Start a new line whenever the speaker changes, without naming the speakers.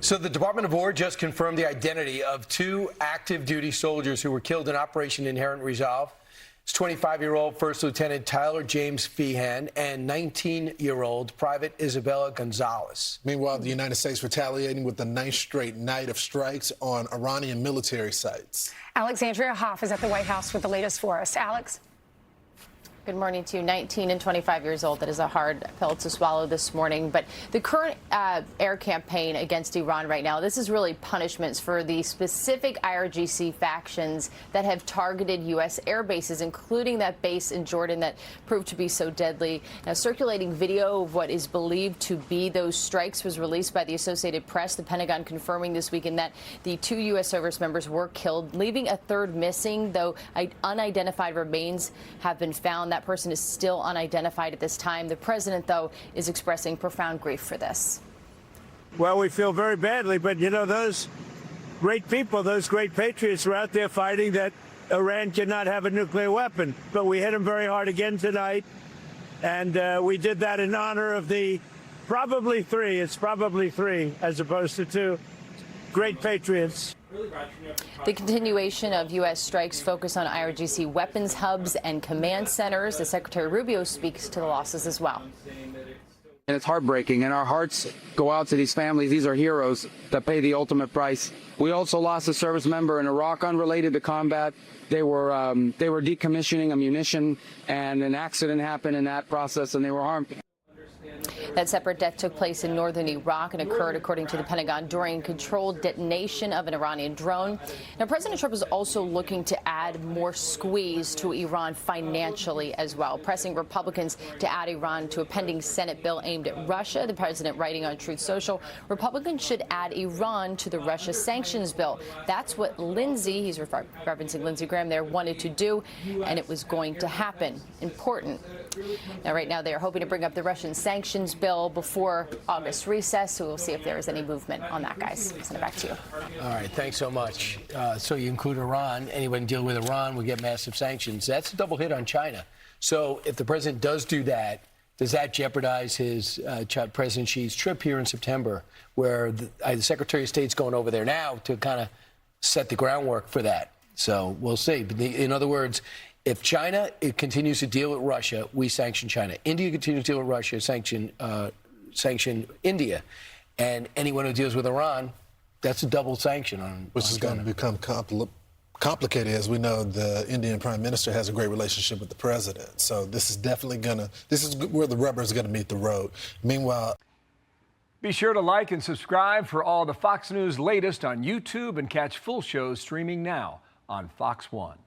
So the Department of War just confirmed the identity of two active duty soldiers who were killed in Operation Inherent Resolve. It's 25-year-old First Lieutenant Tyler James Feehan and 19-year-old Private Isabella Gonzalez.
Meanwhile, the United States retaliating with the 9th straight night of strikes on Iranian military sites.
Alexandria Hoff is at the White House with the latest for us. Alex?
Good morning to you. 19 and 25 years old. That is a hard pill to swallow this morning. But the current air campaign against Iran right now, this is really punishments for the specific IRGC factions that have targeted U.S. air bases, including that base in Jordan that proved to be so deadly. Now, circulating video of what is believed to be those strikes was released by the Associated Press, the Pentagon confirming this weekend that the two U.S. service members were killed, leaving a third missing, though unidentified remains have been found. That person is still unidentified at this time. The president, though, is expressing profound grief for this.
Well, we feel very badly, but, you know, those great people, those great patriots are out there fighting that Iran cannot have a nuclear weapon. But we hit them very hard again tonight, and we did that in honor of the probably three as opposed to two great patriots.
The continuation of U.S. strikes focus on IRGC weapons hubs and command centers. The Secretary Rubio speaks to the losses as well.
And it's heartbreaking, and our hearts go out to these families. These are heroes that pay the ultimate price. We also lost a service member in Iraq unrelated to combat. They were decommissioning a munition, and an accident happened in that process, and they were harmed.
That separate death took place in northern Iraq and occurred, according to the Pentagon, during controlled detonation of an Iranian drone. Now, President Trump is also looking to add more squeeze to Iran financially as well, pressing Republicans to add Iran to a pending Senate bill aimed at Russia. The president writing on Truth Social, Republicans should add Iran to the Russia sanctions bill. That's what Lindsey, he's referencing Lindsey Graham there, wanted to do, and it was going to happen. Important. Now, right now, they are hoping to bring up the Russian sanctions bill before August recess, so we'll see if there is any movement on that, guys. I'll send it back to you.
All right, thanks so much. So you include Iran. Anyone deal with Iran, we get massive sanctions. That's a double hit on China. So if the president does do that, does that jeopardize his President Xi's trip here in September, where the Secretary of State's going over there now to kind of set the groundwork for that? So we'll see. But in other words, if China continues to deal with Russia, we sanction China. India continues to deal with Russia, sanction India. And anyone who deals with Iran, that's a double sanction on
Which is going to become complicated. As we know, the Indian Prime Minister has a great relationship with the president. So this is definitely this is where the rubber is going to meet the road. Meanwhile,
be sure to like and subscribe for all the Fox News latest on YouTube and catch full shows streaming now on Fox One.